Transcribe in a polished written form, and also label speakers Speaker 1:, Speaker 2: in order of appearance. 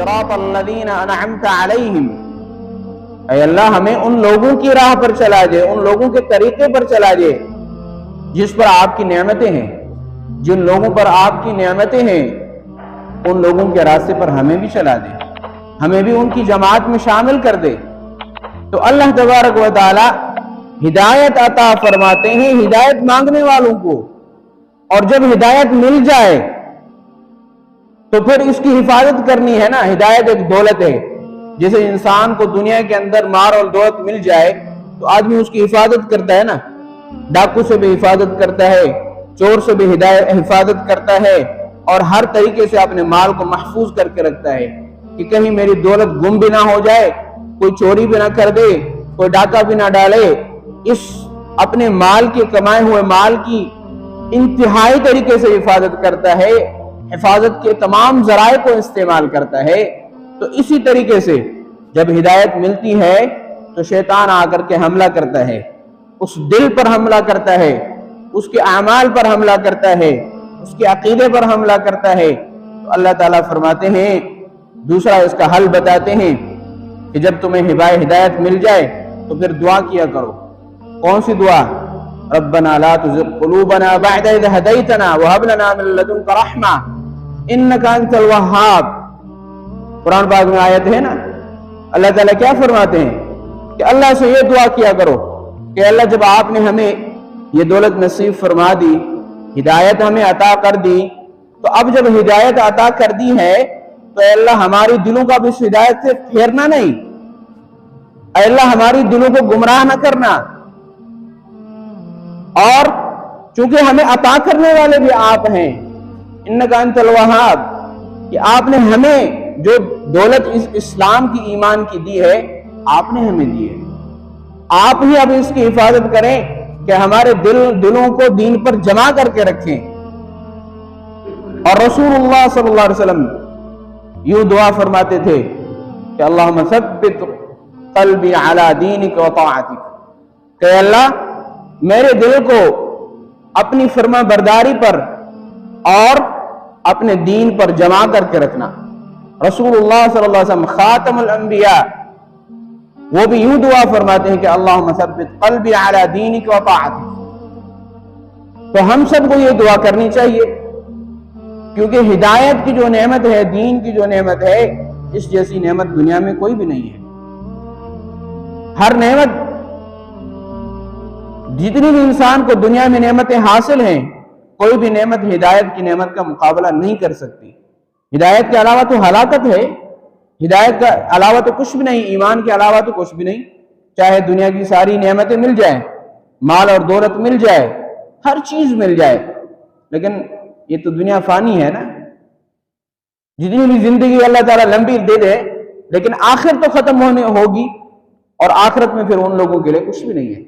Speaker 1: صراط الذین انعمت علیہم، اے اللہ ہمیں ان لوگوں کی راہ پر چلا دے، ان لوگوں کے طریقے پر چلا دے جس پر آپ کی نعمتیں ہیں، جن لوگوں پر آپ کی نعمتیں ہیں ان لوگوں کے راستے پر ہمیں بھی چلا دے، ہمیں بھی ان کی جماعت میں شامل کر دے۔ تو اللہ تبارک و تعالی ہدایت عطا فرماتے ہیں ہدایت مانگنے والوں کو، اور جب ہدایت مل جائے تو پھر اس کی حفاظت کرنی ہے نا۔ ہدایت ایک دولت ہے، جیسے انسان کو دنیا کے اندر مال اور دولت مل جائے تو آدمی اس کی حفاظت کرتا ہے نا، ڈاکو سے بھی حفاظت کرتا ہے، چور سے بھی حفاظت کرتا ہے، اور ہر طریقے سے اپنے مال کو محفوظ کر کے رکھتا ہے کہ کہیں میری دولت گم بھی نہ ہو جائے، کوئی چوری بھی نہ کر دے، کوئی ڈاکہ بھی نہ ڈالے۔ اس اپنے مال کے کمائے ہوئے مال کی انتہائی طریقے سے حفاظت کرتا ہے، حفاظت کے تمام ذرائع کو استعمال کرتا ہے۔ تو اسی طریقے سے جب ہدایت ملتی ہے تو شیطان آ کر کے حملہ کرتا ہے، اس دل پر حملہ کرتا ہے، اس کے اعمال پر حملہ کرتا ہے، اس کے عقیدے پر حملہ کرتا ہے۔ تو اللہ تعالیٰ فرماتے ہیں، دوسرا اس کا حل بتاتے ہیں کہ جب تمہیں ہدایت مل جائے تو پھر دعا کیا کرو۔ کون سی دعا؟ ربنا لا تزغ قلوبنا بعد اذ ہدیتنا وہب لنا من لدنک رحمہ انک انت الوہاب۔ قرآن پاک میں آیت ہے نا، اللہ تعالیٰ کیا فرماتے ہیں کہ اللہ سے یہ دعا کیا کرو کہ اللہ جب آپ نے ہمیں یہ دولت نصیب فرما دی، ہدایت ہمیں عطا کر دی، تو اب جب ہدایت عطا کر دی ہے تو اے اللہ ہماری دلوں کا بھی اس ہدایت سے پھیرنا نہیں، اے اللہ ہماری دلوں کو گمراہ نہ کرنا، اور چونکہ ہمیں عطا کرنے والے بھی آپ ہیں، انک انت الوہاب، کہ آپ نے ہمیں جو دولت اس اسلام کی ایمان کی دی ہے آپ نے ہمیں دی ہے، آپ ہی اب اس کی حفاظت کریں کہ ہمارے دلوں کو دین پر جمع کر کے رکھیں۔ اور رسول اللہ صلی اللہ علیہ وسلم یوں دعا فرماتے تھے کہ اللہم ثبت قلبی علی دینک و طاعتک، کہ اللہ میرے دل کو اپنی فرما برداری پر اور اپنے دین پر جمع کر کے رکھنا۔ رسول اللہ صلی اللہ علیہ وسلم خاتم الانبیاء وہ بھی یوں دعا فرماتے ہیں کہ اللہم ثبت قلبی علی دینک و طاعتک۔ تو ہم سب کو یہ دعا کرنی چاہیے، کیونکہ ہدایت کی جو نعمت ہے، دین کی جو نعمت ہے، اس جیسی نعمت دنیا میں کوئی بھی نہیں ہے۔ ہر نعمت، جتنی بھی انسان کو دنیا میں نعمتیں حاصل ہیں، کوئی بھی نعمت ہدایت کی نعمت کا مقابلہ نہیں کر سکتی۔ ہدایت کے علاوہ تو ہلاکت ہے، ہدایت کے علاوہ تو کچھ بھی نہیں، ایمان کے علاوہ تو کچھ بھی نہیں۔ چاہے دنیا کی ساری نعمتیں مل جائیں، مال اور دولت مل جائے، ہر چیز مل جائے، لیکن یہ تو دنیا فانی ہے نا۔ جتنی بھی زندگی اللہ تعالیٰ لمبی دے دے، لیکن آخر تو ختم ہونے ہوگی، اور آخرت میں پھر ان لوگوں کے لیے کچھ بھی نہیں ہے۔